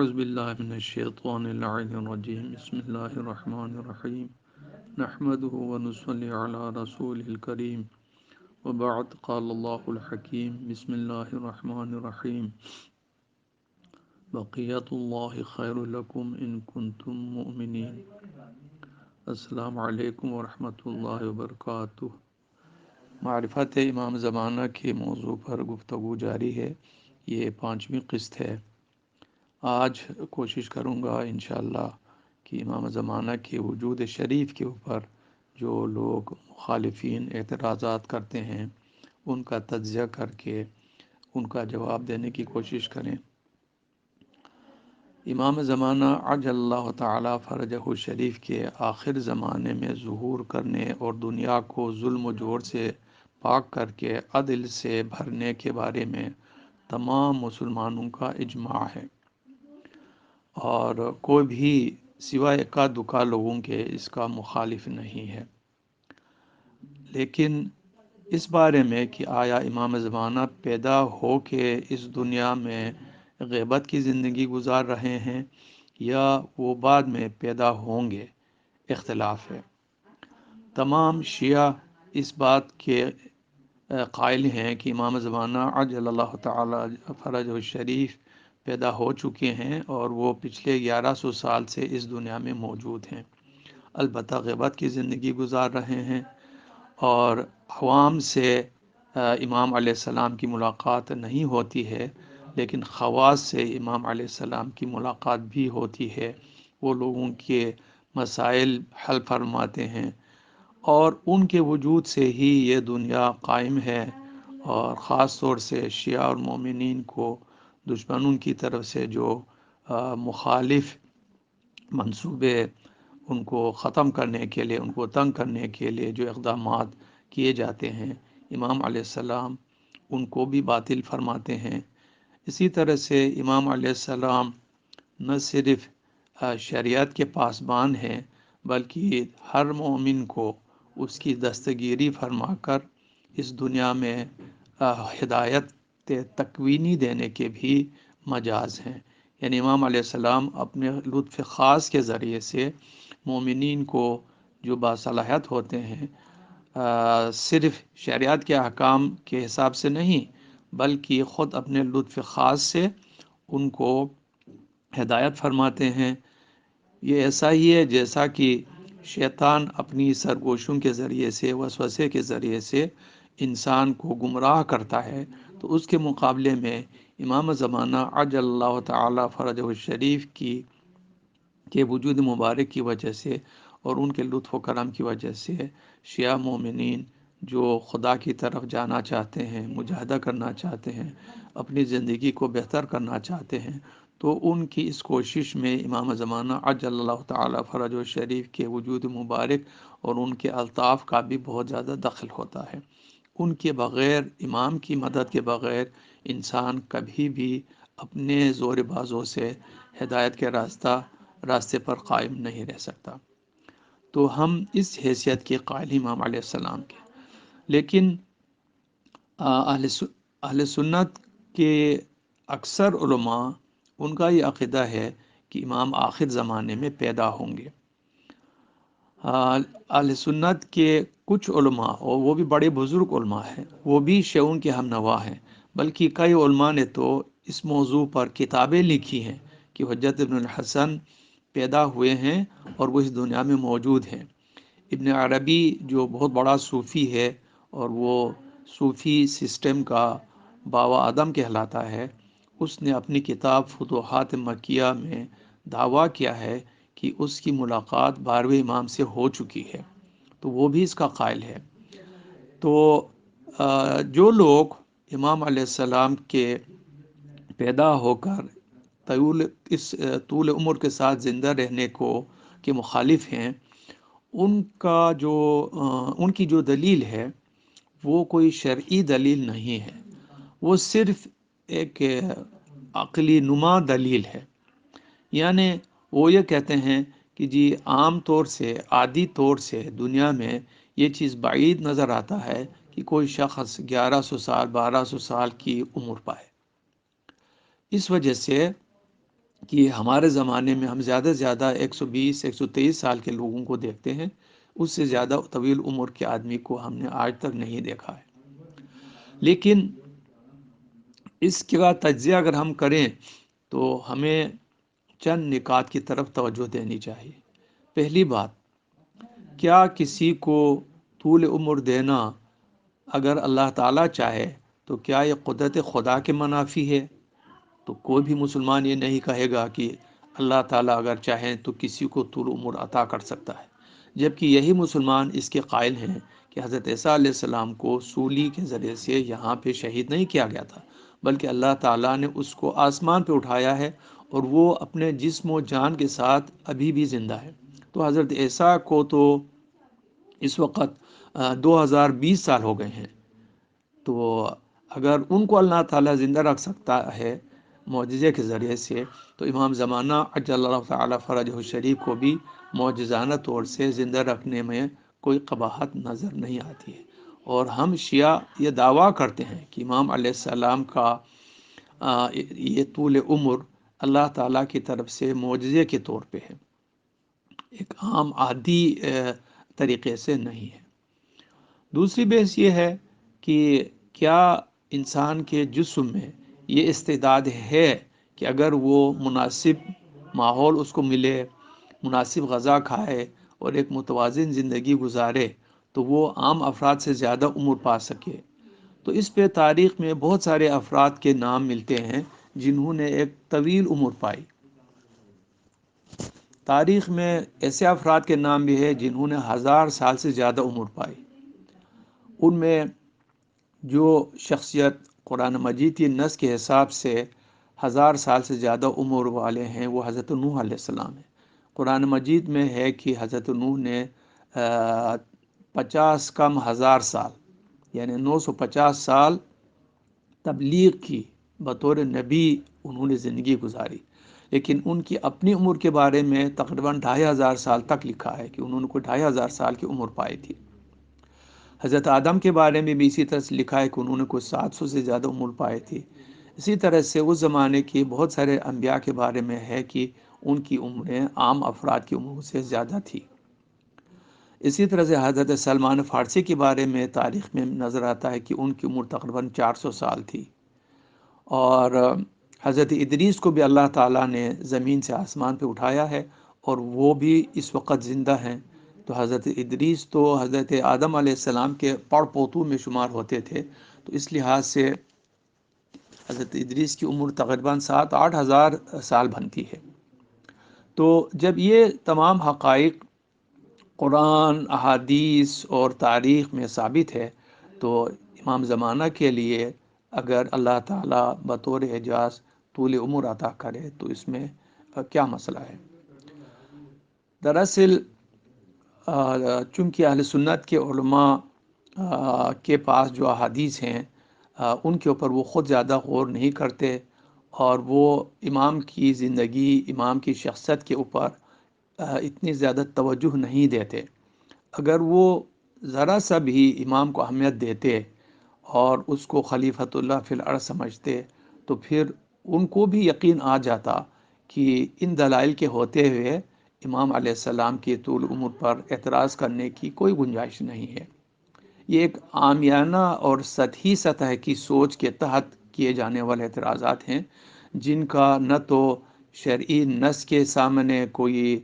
أعوذ بالله من الشيطان اللعين الرجيم بسم الله الرحمن الرحيم نحمده ونصلي على رسوله الكريم وبعد قال الله الحكيم بسم الله الرحمن الرحيم بقية الله خير لكم إن كنتم مؤمنين السلام علیکم ورحمۃ اللہ وبرکاتہ۔ معرفت امام زمانہ کے موضوع پر گفتگو جاری ہے، یہ 5ویں قسط ہے۔ آج کوشش کروں گا انشاءاللہ کہ امام زمانہ کے وجود شریف کے اوپر جو لوگ مخالفین اعتراضات کرتے ہیں ان کا تجزیہ کر کے ان کا جواب دینے کی کوشش کریں۔ امام زمانہ عجل اللہ تعالی فرجہ شریف کے آخر زمانے میں ظہور کرنے اور دنیا کو ظلم و جور سے پاک کر کے عدل سے بھرنے کے بارے میں تمام مسلمانوں کا اجماع ہے، اور کوئی بھی سوائے اکا دکا لوگوں کے اس کا مخالف نہیں ہے۔ لیکن اس بارے میں کہ آیا امام زمانہ پیدا ہو کے اس دنیا میں غیبت کی زندگی گزار رہے ہیں یا وہ بعد میں پیدا ہوں گے، اختلاف ہے۔ تمام شیعہ اس بات کے قائل ہیں کہ امام زمانہ عجل اللہ تعالی فرجہ شریف پیدا ہو چکے ہیں اور وہ پچھلے 1100 سال سے اس دنیا میں موجود ہیں، البتہ غیبت کی زندگی گزار رہے ہیں، اور عوام سے امام علیہ السلام کی ملاقات نہیں ہوتی ہے، لیکن خواص سے امام علیہ السلام کی ملاقات بھی ہوتی ہے۔ وہ لوگوں کے مسائل حل فرماتے ہیں، اور ان کے وجود سے ہی یہ دنیا قائم ہے، اور خاص طور سے شیعہ اور مومنین کو دشمنوں کی طرف سے جو مخالف منصوبے ان کو ختم کرنے کے لیے، ان کو تنگ کرنے کے لیے جو اقدامات کیے جاتے ہیں، امام علیہ السلام ان کو بھی باطل فرماتے ہیں۔ اسی طرح سے امام علیہ السلام نہ صرف شریعت کے پاسبان ہیں بلکہ ہر مومن کو اس کی دستگیری فرما کر اس دنیا میں ہدایت تکوینی دینے کے بھی مجاز ہیں۔ یعنی امام علیہ السلام اپنے لطف خاص کے ذریعے سے مومنین کو جو باصلاحیت ہوتے ہیں صرف شریعت کے احکام کے حساب سے نہیں بلکہ خود اپنے لطف خاص سے ان کو ہدایت فرماتے ہیں۔ یہ ایسا ہی ہے جیسا کہ شیطان اپنی سرگوشوں کے ذریعے سے، وسوسے کے ذریعے سے انسان کو گمراہ کرتا ہے، تو اس کے مقابلے میں امام زمانہ عجل اللہ تعالی فرجہ الشریف کے وجود مبارک کی وجہ سے اور ان کے لطف و کرم کی وجہ سے شیعہ مومنین جو خدا کی طرف جانا چاہتے ہیں، مجاہدہ کرنا چاہتے ہیں، اپنی زندگی کو بہتر کرنا چاہتے ہیں، تو ان کی اس کوشش میں امام زمانہ عجل اللہ تعالی فرجہ الشریف کے وجود مبارک اور ان کے الطاف کا بھی بہت زیادہ دخل ہوتا ہے۔ ان کے بغیر، امام کی مدد کے بغیر انسان کبھی بھی اپنے زور بازوں سے ہدایت کے راستے پر قائم نہیں رہ سکتا۔ تو ہم اس حیثیت کے قائل امام علیہ السلام کے، لیکن اہل سنت کے اکثر علماء ان کا یہ عقیدہ ہے کہ امام آخر زمانے میں پیدا ہوں گے۔ اہل سنت کے کچھ علماء، اور وہ بھی بڑے بزرگ علماء ہیں، وہ بھی شیعوں کے ہم نوا ہیں، بلکہ کئی علماء نے تو اس موضوع پر کتابیں لکھی ہیں کہ حجت ابن الحسن پیدا ہوئے ہیں اور وہ اس دنیا میں موجود ہیں۔ ابن عربی جو بہت بڑا صوفی ہے اور وہ صوفی سسٹم کا باوا آدم کہلاتا ہے، اس نے اپنی کتاب فتوحات مکیہ میں دعویٰ کیا ہے کہ اس کی ملاقات 12ویں امام سے ہو چکی ہے، تو وہ بھی اس کا قائل ہے۔ تو جو لوگ امام علیہ السلام کے پیدا ہو کر طول عمر کے ساتھ زندہ رہنے کے مخالف ہیں، ان کی جو دلیل ہے وہ کوئی شرعی دلیل نہیں ہے، وہ صرف ایک عقلی نما دلیل ہے۔ یعنی وہ یہ کہتے ہیں کہ جی عام طور سے، عادی طور سے دنیا میں یہ چیز بعید نظر آتا ہے کہ کوئی شخص 1100 سال 1200 سال کی عمر پائے۔ اس وجہ سے کہ ہمارے زمانے میں ہم زیادہ سے زیادہ 120 123 سال کے لوگوں کو دیکھتے ہیں، اس سے زیادہ طویل عمر کے آدمی کو ہم نے آج تک نہیں دیکھا ہے۔ لیکن اس کا تجزیہ اگر ہم کریں تو ہمیں چند نکات کی طرف توجہ دینی چاہیے۔ پہلی بات، کیا کسی کو طول عمر دینا اگر اللہ تعالیٰ چاہے تو کیا یہ قدرت خدا کے منافی ہے؟ تو کوئی بھی مسلمان یہ نہیں کہے گا کہ اللہ تعالیٰ اگر چاہیں تو کسی کو طول عمر عطا کر سکتا ہے، جبکہ یہی مسلمان اس کے قائل ہیں کہ حضرت عیسیٰ علیہ السلام کو سولی کے ذریعے سے یہاں پہ شہید نہیں کیا گیا تھا، بلکہ اللہ تعالیٰ نے اس کو آسمان پہ اٹھایا ہے اور وہ اپنے جسم و جان کے ساتھ ابھی بھی زندہ ہے۔ تو حضرت عیسیٰ کو تو اس وقت 2020 سال ہو گئے ہیں، تو اگر ان کو اللہ تعالیٰ زندہ رکھ سکتا ہے معجزے کے ذریعے سے، تو امام زمانہ عجل اللہ تعالیٰ فرجہ الشریف کو بھی معجزانہ طور سے زندہ رکھنے میں کوئی قباحت نظر نہیں آتی ہے۔ اور ہم شیعہ یہ دعویٰ کرتے ہیں کہ امام علیہ السلام کا یہ طول عمر اللہ تعالیٰ کی طرف سے معجزے کے طور پہ ہے، ایک عام عادی طریقے سے نہیں ہے۔ دوسری بحث یہ ہے کہ کیا انسان کے جسم میں یہ استعداد ہے کہ اگر وہ مناسب ماحول اس کو ملے، مناسب غذا کھائے اور ایک متوازن زندگی گزارے تو وہ عام افراد سے زیادہ عمر پا سکے؟ تو اس پہ تاریخ میں بہت سارے افراد کے نام ملتے ہیں جنہوں نے ایک طویل عمر پائی۔ تاریخ میں ایسے افراد کے نام بھی ہیں جنہوں نے 1000 سال سے زیادہ عمر پائی۔ ان میں جو شخصیت قرآن مجید کی نص کے حساب سے 1000 سال سے زیادہ عمر والے ہیں وہ حضرت نوح علیہ السلام ہیں۔ قرآن مجید میں ہے کہ حضرت نوح نے 50 کم 1000 سال یعنی 950 سال تبلیغ کی، بطور نبی انہوں نے زندگی گزاری، لیکن ان کی اپنی عمر کے بارے میں تقریباً 2500 سال تک لکھا ہے کہ انہوں نے کوئی 2500 سال کی عمر پائی تھی۔ حضرت آدم کے بارے میں بھی اسی طرح سے لکھا ہے کہ انہوں نے کوئی 700 سے زیادہ عمر پائی تھی۔ اسی طرح سے اس زمانے کی بہت سارے انبیاء کے بارے میں ہے کہ ان کی عمریں عام افراد کی عمر سے زیادہ تھی۔ اسی طرح سے حضرت سلمان فارسی کے بارے میں تاریخ میں نظر آتا ہے کہ ان کی عمر تقریباً 400 سال تھی۔ اور حضرت ادریس کو بھی اللہ تعالیٰ نے زمین سے آسمان پہ اٹھایا ہے اور وہ بھی اس وقت زندہ ہیں۔ تو حضرت ادریس تو حضرت آدم علیہ السلام کے پڑ پوتوں میں شمار ہوتے تھے، تو اس لحاظ سے حضرت ادریس کی عمر تقریباً 7-8 ہزار سال بنتی ہے۔ تو جب یہ تمام حقائق قرآن، احادیث اور تاریخ میں ثابت ہے تو امام زمانہ کے لیے اگر اللہ تعالیٰ بطور اعجاز طول عمر عطا کرے تو اس میں کیا مسئلہ ہے؟ دراصل چونکہ اہل سنت کے علماء کے پاس جو احادیث ہیں ان کے اوپر وہ خود زیادہ غور نہیں کرتے، اور وہ امام کی زندگی، امام کی شخصیت کے اوپر اتنی زیادہ توجہ نہیں دیتے۔ اگر وہ ذرا سا بھی امام کو اہمیت دیتے اور اس کو خلیفۃ اللہ فی الارض سمجھتے تو پھر ان کو بھی یقین آ جاتا کہ ان دلائل کے ہوتے ہوئے امام علیہ السلام کی طول عمر پر اعتراض کرنے کی کوئی گنجائش نہیں ہے۔ یہ ایک عامیانہ اور سطحی سطح کی سوچ کے تحت کیے جانے والے اعتراضات ہیں جن کا نہ تو شرعی نص کے سامنے کوئی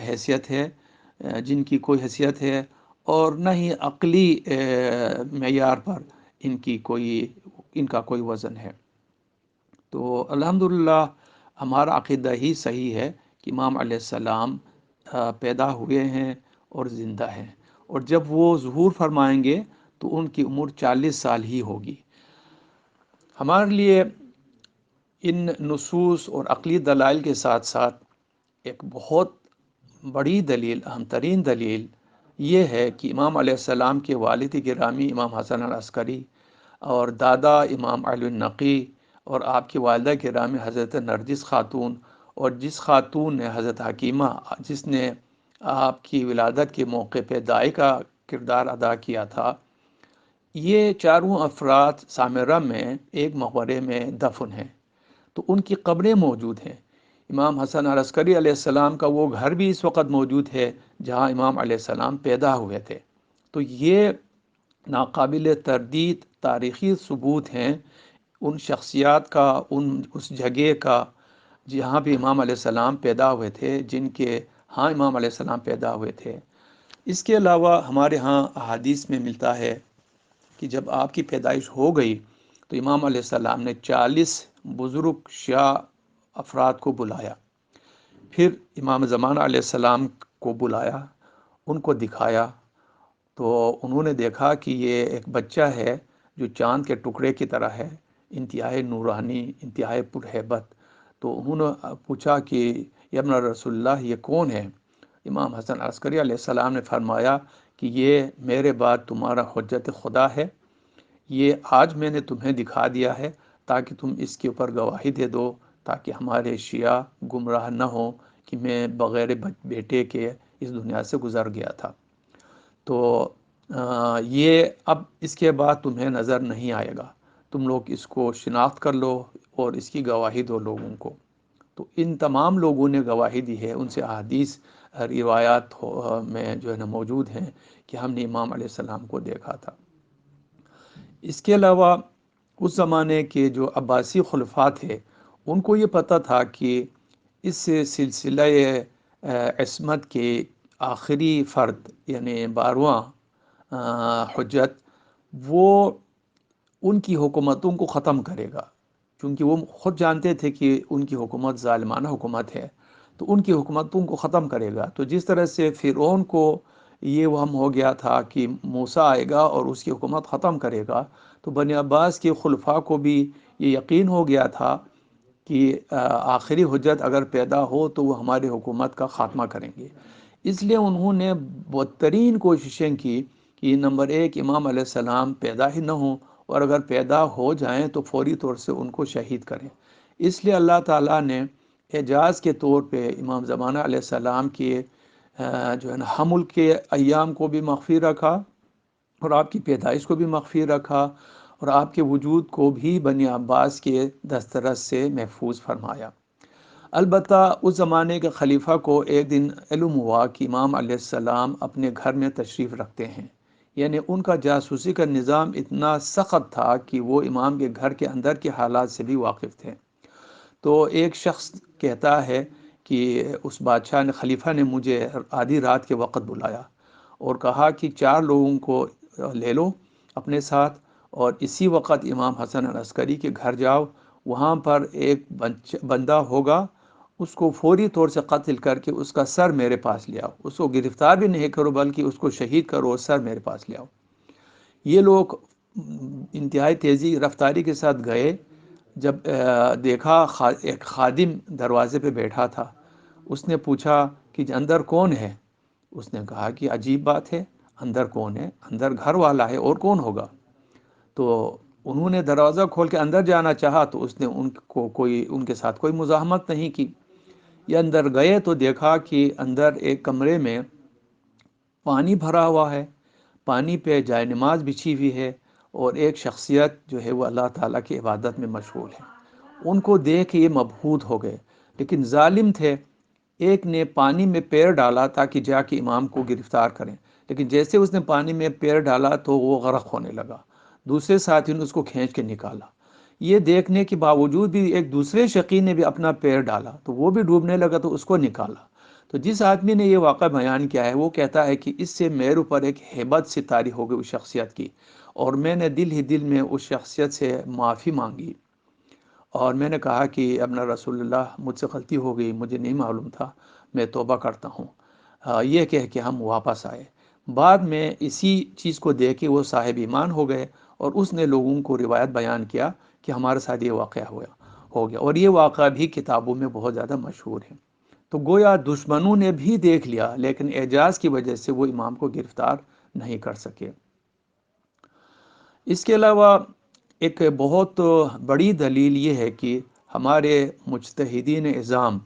حیثیت ہے، جن کی کوئی حیثیت ہے، اور نہ ہی عقلی معیار پر ان کا کوئی وزن ہے۔ تو الحمدللہ ہمارا عقیدہ ہی صحیح ہے کہ امام علیہ السلام پیدا ہوئے ہیں اور زندہ ہیں، اور جب وہ ظہور فرمائیں گے تو ان کی عمر 40 سال ہی ہوگی۔ ہمارے لیے ان نصوص اور عقلی دلائل کے ساتھ ساتھ ایک بہت بڑی دلیل، اہم ترین دلیل یہ ہے کہ امام علیہ السلام کے والد گرامی امام حسن العسکری اور دادا امام علی النقی اور آپ کی والدہ گرامی حضرت نرگس خاتون، اور جس خاتون نے حضرت حکیمہ جس نے آپ کی ولادت کے موقع پہ دائی کا کردار ادا کیا تھا، یہ چاروں افراد سامرہ میں ایک مقبرے میں دفن ہیں۔ تو ان کی قبریں موجود ہیں۔ امام حسن عسکری علیہ السلام کا وہ گھر بھی اس وقت موجود ہے جہاں امام علیہ السلام پیدا ہوئے تھے۔ تو یہ ناقابل تردید تاریخی ثبوت ہیں ان شخصیات کا، اس جگہ کا جہاں بھی امام علیہ السلام پیدا ہوئے تھے، جن کے ہاں امام علیہ السلام پیدا ہوئے تھے۔ اس کے علاوہ ہمارے ہاں احادیث میں ملتا ہے کہ جب آپ کی پیدائش ہو گئی تو امام علیہ السلام نے 40 بزرگ شیعہ افراد کو بلایا، پھر امام زمانہ علیہ السلام کو بلایا، ان کو دکھایا، تو انہوں نے دیکھا کہ یہ ایک بچہ ہے جو چاند کے ٹکڑے کی طرح ہے، انتہائی نورانی، انتہائی پرہیبت۔ تو انہوں نے پوچھا کہ یا ابن رسول اللہ یہ کون ہے؟ امام حسن عسکری علیہ السلام نے فرمایا کہ یہ میرے بعد تمہارا حجت خدا ہے، یہ آج میں نے تمہیں دکھا دیا ہے تاکہ تم اس کے اوپر گواہی دے دو، تاکہ ہمارے شیعہ گمراہ نہ ہوں کہ میں بغیر بیٹے کے اس دنیا سے گزر گیا تھا۔ تو یہ اب اس کے بعد تمہیں نظر نہیں آئے گا، تم لوگ اس کو شناخت کر لو اور اس کی گواہی دو لوگوں کو۔ تو ان تمام لوگوں نے گواہی دی ہے، ان سے احادیث روایات میں جو ہے نا موجود ہیں کہ ہم نے امام علیہ السلام کو دیکھا تھا۔ اس کے علاوہ اس زمانے کے جو عباسی خلفاء تھے، ان کو یہ پتہ تھا کہ اس سلسلہ عصمت کے آخری فرد یعنی 12واں حجت، وہ ان کی حکومتوں کو ختم کرے گا، کیونکہ وہ خود جانتے تھے کہ ان کی حکومت ظالمانہ حکومت ہے، تو ان کی حکومتوں کو ختم کرے گا۔ تو جس طرح سے فرعون کو یہ وہم ہو گیا تھا کہ موسیٰ آئے گا اور اس کی حکومت ختم کرے گا، تو بنی عباس کے خلفاء کو بھی یہ یقین ہو گیا تھا کہ آخری حجت اگر پیدا ہو تو وہ ہماری حکومت کا خاتمہ کریں گے۔ اس لیے انہوں نے بدترین کوششیں کی کہ نمبر ایک امام علیہ السلام پیدا ہی نہ ہوں، اور اگر پیدا ہو جائیں تو فوری طور سے ان کو شہید کریں۔ اس لیے اللہ تعالیٰ نے اعجاز کے طور پہ امام زمانہ علیہ السلام کے جو ہے نا حمل کے ایام کو بھی مخفی رکھا، اور آپ کی پیدائش کو بھی مخفی رکھا، اور آپ کے وجود کو بھی بنی عباس کے دسترس سے محفوظ فرمایا۔ البتہ اس زمانے کے خلیفہ کو ایک دن علم ہوا کہ امام علیہ السلام اپنے گھر میں تشریف رکھتے ہیں، یعنی ان کا جاسوسی کا نظام اتنا سخت تھا کہ وہ امام کے گھر کے اندر کے حالات سے بھی واقف تھے۔ تو ایک شخص کہتا ہے کہ اس بادشاہ نے، خلیفہ نے مجھے آدھی رات کے وقت بلایا اور کہا کہ 4 لوگوں کو لے لو اپنے ساتھ، اور اسی وقت امام حسن عسکری کے گھر جاؤ، وہاں پر ایک بندہ ہوگا، اس کو فوری طور سے قتل کر کے اس کا سر میرے پاس لے آؤ، اس کو گرفتار بھی نہیں کرو بلکہ اس کو شہید کرو اور سر میرے پاس لے آؤ۔ یہ لوگ انتہائی تیزی رفتاری کے ساتھ گئے۔ جب دیکھا ایک خادم دروازے پہ بیٹھا تھا، اس نے پوچھا کہ اندر کون ہے؟ اس نے کہا کہ عجیب بات ہے، اندر کون ہے؟ اندر گھر والا ہے، اور کون ہوگا؟ تو انہوں نے دروازہ کھول کے اندر جانا چاہا تو اس نے ان کے ساتھ کوئی مزاحمت نہیں کی۔ یہ اندر گئے تو دیکھا کہ اندر ایک کمرے میں پانی بھرا ہوا ہے، پانی پہ جائے نماز بچھی ہوئی ہے، اور ایک شخصیت جو ہے وہ اللہ تعالیٰ کی عبادت میں مشغول ہے۔ ان کو دیکھ یہ مبہوت ہو گئے، لیکن ظالم تھے، ایک نے پانی میں پیر ڈالا تاکہ جا کے امام کو گرفتار کریں، لیکن جیسے اس نے پانی میں پیر ڈالا تو وہ غرق ہونے لگا، دوسرے ساتھی نے اس کو کھینچ کے نکالا۔ یہ دیکھنے کے باوجود بھی ایک دوسرے شقی نے بھی اپنا پیر ڈالا تو وہ بھی ڈوبنے لگا تو اس کو نکالا۔ تو جس آدمی نے یہ واقعہ بیان کیا ہے وہ کہتا ہے کہ اس سے میرے اوپر ایک ہیبت سی طاری ہو گئی اس شخصیت کی، اور میں نے دل ہی دل میں اس شخصیت سے معافی مانگی، اور میں نے کہا کہ ابن رسول اللہ مجھ سے غلطی ہو گئی، مجھے نہیں معلوم تھا، میں توبہ کرتا ہوں۔ یہ کہہ کے ہم واپس آئے۔ بعد میں اسی چیز کو دیکھ کے وہ صاحب ایمان ہو گئے، اور اس نے لوگوں کو روایت بیان کیا کہ ہمارے ساتھ یہ واقعہ ہو گیا، اور یہ واقعہ بھی کتابوں میں بہت زیادہ مشہور ہے۔ تو گویا دشمنوں نے بھی دیکھ لیا، لیکن اعجاز کی وجہ سے وہ امام کو گرفتار نہیں کر سکے۔ اس کے علاوہ ایک بہت بڑی دلیل یہ ہے کہ ہمارے مجتہدین اعظام،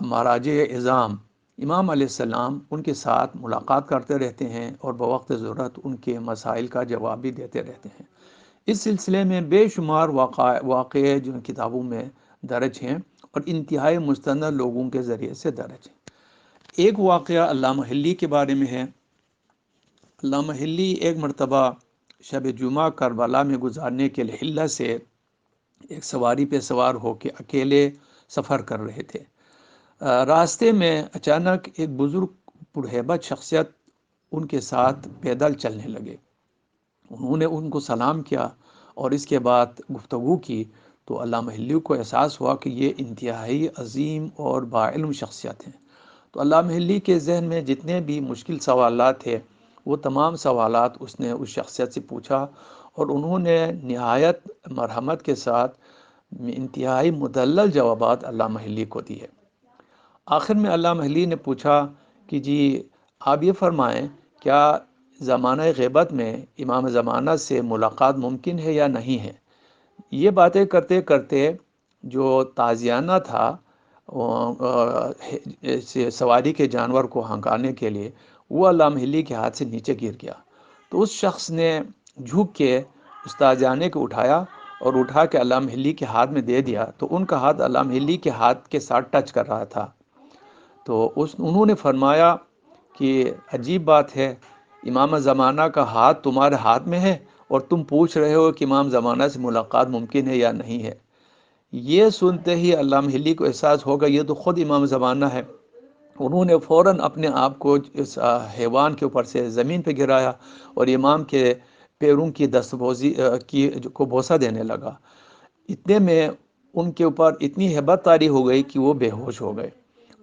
مراجع اعظام امام علیہ السلام ان کے ساتھ ملاقات کرتے رہتے ہیں، اور بوقت ضرورت ان کے مسائل کا جواب بھی دیتے رہتے ہیں۔ اس سلسلے میں بے شمار واقعے جو کتابوں میں درج ہیں، اور انتہائی مستند لوگوں کے ذریعے سے درج ہے۔ ایک واقعہ علامہ حلی کے بارے میں ہے۔ علامہ حلی ایک مرتبہ شب جمعہ کربلا میں گزارنے کے لیے حلہ سے ایک سواری پہ سوار ہو کے اکیلے سفر کر رہے تھے۔ راستے میں اچانک ایک بزرگ پرہیبت شخصیت ان کے ساتھ پیدل چلنے لگے۔ انہوں نے ان کو سلام کیا اور اس کے بعد گفتگو کی تو علامہ حلی کو احساس ہوا کہ یہ انتہائی عظیم اور باعلم شخصیت ہیں۔ تو علامہ حلی کے ذہن میں جتنے بھی مشکل سوالات تھے وہ تمام سوالات اس نے اس شخصیت سے پوچھا، اور انہوں نے نہایت مرحمت کے ساتھ انتہائی مدلل جوابات علامہ حلی کو دیے۔ آخر میں علامہ حلی نے پوچھا کہ جی آپ یہ فرمائیں، کیا زمانہ غیبت میں امام زمانہ سے ملاقات ممکن ہے یا نہیں ہے؟ یہ باتیں کرتے کرتے جو تازیانہ تھا سواری کے جانور کو ہنکانے کے لیے، وہ علامہ حلی کے ہاتھ سے نیچے گر گیا۔ تو اس شخص نے جھک کے اس تازیانے کو اٹھایا اور اٹھا کے علامہ حلی کے ہاتھ میں دے دیا، تو ان کا ہاتھ علامہ حلی کے ہاتھ کے ساتھ ٹچ کر رہا تھا۔ تو انہوں نے فرمایا کہ عجیب بات ہے، امام زمانہ کا ہاتھ تمہارے ہاتھ میں ہے اور تم پوچھ رہے ہو کہ امام زمانہ سے ملاقات ممکن ہے یا نہیں ہے۔ یہ سنتے ہی علامہ حلی کو احساس ہوگا یہ تو خود امام زمانہ ہے۔ انہوں نے فوراً اپنے آپ کو اس حیوان کے اوپر سے زمین پہ گرایا اور امام کے پیروں کی دستبوزی کو بوسہ دینے لگا۔ اتنے میں ان کے اوپر اتنی ہیبت طاری ہو گئی کہ وہ بے ہوش ہو گئے۔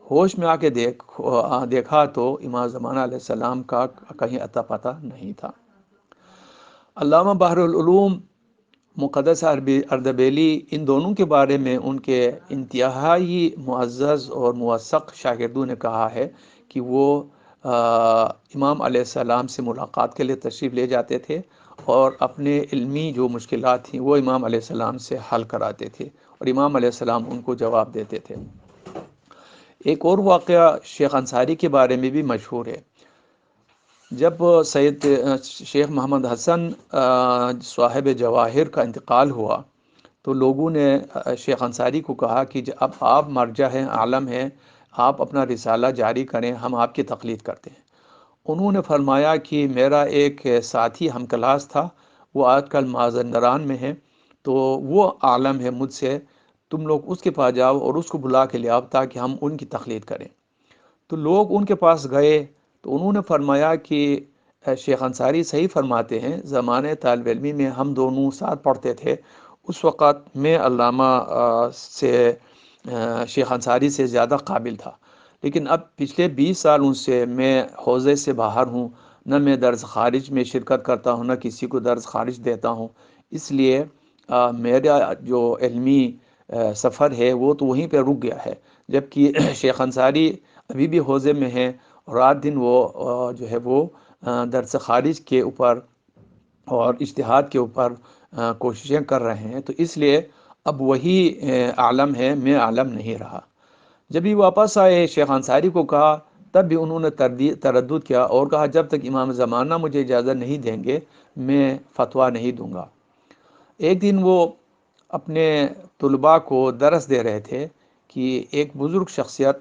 ہوش میں آ کے دیکھا تو امام زمانہ علیہ السلام کا کہیں اتا پتہ نہیں تھا۔ علامہ بحر العلوم مقدس اردبیلی ان دونوں کے بارے میں ان کے انتہائی معزز اور موثق شاگردوں نے کہا ہے کہ وہ امام علیہ السلام سے ملاقات کے لیے تشریف لے جاتے تھے اور اپنے علمی جو مشکلات تھیں وہ امام علیہ السلام سے حل کراتے تھے اور امام علیہ السلام ان کو جواب دیتے تھے۔ ایک اور واقعہ شیخ انصاری کے بارے میں بھی مشہور ہے۔ جب سید شیخ محمد حسن صاحب جواہر کا انتقال ہوا تو لوگوں نے شیخ انصاری کو کہا کہ اب آپ مرجع ہیں، عالم ہیں، آپ اپنا رسالہ جاری کریں، ہم آپ کی تقلید کرتے ہیں۔ انہوں نے فرمایا کہ میرا ایک ساتھی ہم کلاس تھا، وہ آج کل مازندران میں ہے، تو وہ عالم ہے مجھ سے، تم لوگ اس کے پاس جاؤ اور اس کو بلا کے لے آؤ تاکہ ہم ان کی تقلید کریں۔ تو لوگ ان کے پاس گئے تو انہوں نے فرمایا کہ شیخ انصاری صحیح فرماتے ہیں، زمانے طالب علمی میں ہم دونوں ساتھ پڑھتے تھے، اس وقت میں علامہ سے شیخ انصاری سے زیادہ قابل تھا، لیکن اب پچھلے 20 سال ان سے میں حوزے سے باہر ہوں، نہ میں درس خارج میں شرکت کرتا ہوں، نہ کسی کو درس خارج دیتا ہوں، اس لیے میرا جو علمی سفر ہے وہ تو وہیں پہ رک گیا ہے، جبکہ شیخ انصاری ابھی بھی حوزے میں ہیں اور رات دن وہ جو ہے وہ درس خارج کے اوپر اور اجتہاد کے اوپر کوششیں کر رہے ہیں، تو اس لیے اب وہی عالم ہے، میں عالم نہیں رہا۔ جب یہ واپس آئے شیخ انصاری کو کہا، تب بھی انہوں نے تردد کیا اور کہا جب تک امام زمانہ مجھے اجازت نہیں دیں گے میں فتویٰ نہیں دوں گا۔ ایک دن وہ اپنے طلباء کو درس دے رہے تھے کہ ایک بزرگ شخصیت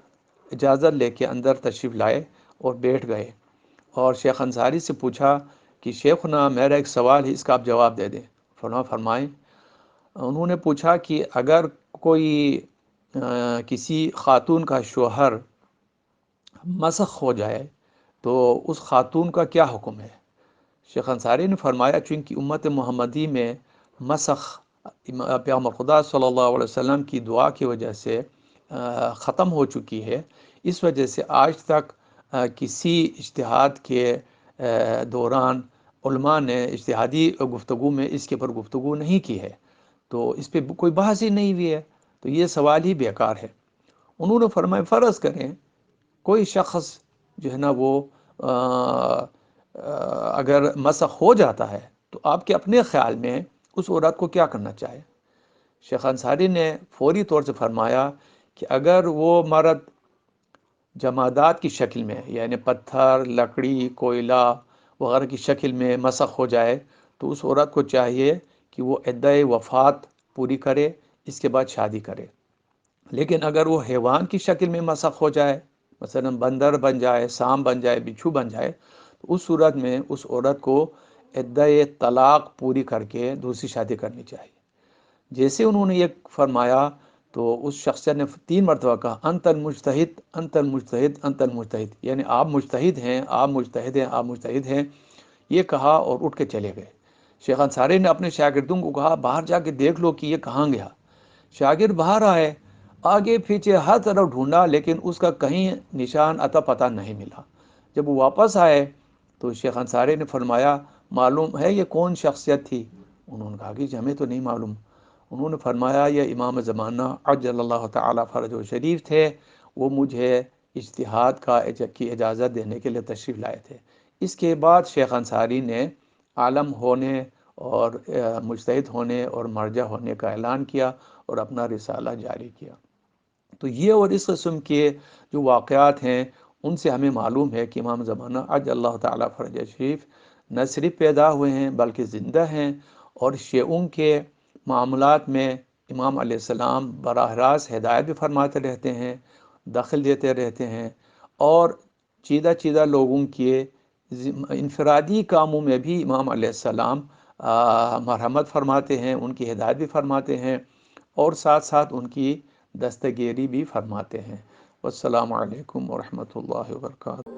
اجازت لے کے اندر تشریف لائے اور بیٹھ گئے اور شیخ انصاری سے پوچھا کہ شیخنا میرا ایک سوال ہے، اس کا آپ جواب دے دیں۔ فرمائیں۔ انہوں نے پوچھا کہ اگر کوئی کسی خاتون کا شوہر مسخ ہو جائے تو اس خاتون کا کیا حکم ہے؟ شیخ انصاری نے فرمایا چونکہ امت محمدی میں مسخ پیغمبر خدا صلی اللہ علیہ وسلم کی دعا کی وجہ سے ختم ہو چکی ہے، اس وجہ سے آج تک کسی اجتہاد کے دوران علماء نے اجتہادی گفتگو میں اس کے پر گفتگو نہیں کی ہے، تو اس پہ کوئی بحث ہی نہیں ہوئی ہے، تو یہ سوال ہی بیکار ہے۔ انہوں نے فرمایا فرض کریں کوئی شخص جو ہے نا وہ اگر مسخ ہو جاتا ہے تو آپ کے اپنے خیال میں اس عورت کو کیا کرنا چاہے؟ شیخ انصاری نے فوری طور سے فرمایا کہ اگر وہ مرد جمادات کی شکل میں یعنی پتھر، لکڑی، کوئلہ وغیرہ کی شکل میں مسخ ہو جائے تو اس عورت کو چاہیے کہ وہ عدہ وفات پوری کرے، اس کے بعد شادی کرے۔ لیکن اگر وہ حیوان کی شکل میں مسخ ہو جائے، مثلا بندر بن جائے، سانپ بن جائے، بچھو بن جائے، تو اس صورت میں اس عورت کو عدہ طلاق پوری کر کے دوسری شادی کرنی چاہیے۔ جیسے انہوں نے یہ فرمایا تو اس شخصیت نے 3 مرتبہ کہا انت المجتہد انت المجتہد انت المجتہد، یعنی آپ مجتہد ہیں، آپ مجتہد ہیں، آپ مجتہد ہیں، یہ کہا اور اٹھ کے چلے گئے۔ شیخ انصاری نے اپنے شاگردوں کو کہا باہر جا کے دیکھ لو کہ یہ کہاں گیا۔ شاگرد باہر آئے، آگے پیچھے ہر طرف ڈھونڈا، لیکن اس کا کہیں نشان عطا پتہ نہیں ملا۔ جب وہ واپس آئے تو شیخ انصاری نے فرمایا معلوم ہے یہ کون شخصیت تھی؟ انہوں نے کہا کہ جی ہمیں تو نہیں معلوم۔ انہوں نے فرمایا یہ امام زمانہ عجل اللہ تعالیٰ فرج و شریف تھے، وہ مجھے اجتہاد کی اجازت دینے کے لیے تشریف لائے تھے۔ اس کے بعد شیخ انصاری نے عالم ہونے اور مجتہد ہونے اور مرجع ہونے کا اعلان کیا اور اپنا رسالہ جاری کیا۔ تو یہ اور اس قسم کے جو واقعات ہیں ان سے ہمیں معلوم ہے کہ امام زمانہ عجل اللہ تعالیٰ فرج شریف نہ صرف پیدا ہوئے ہیں بلکہ زندہ ہیں، اور شیعوں کے معاملات میں امام علیہ السلام براہ راست ہدایت بھی فرماتے رہتے ہیں، دخل دیتے رہتے ہیں، اور چیدہ چیدہ لوگوں کے انفرادی کاموں میں بھی امام علیہ السلام مرحمت فرماتے ہیں، ان کی ہدایت بھی فرماتے ہیں، اور ساتھ ساتھ ان کی دستگیری بھی فرماتے ہیں۔ والسلام علیکم ورحمۃ اللہ وبرکاتہ۔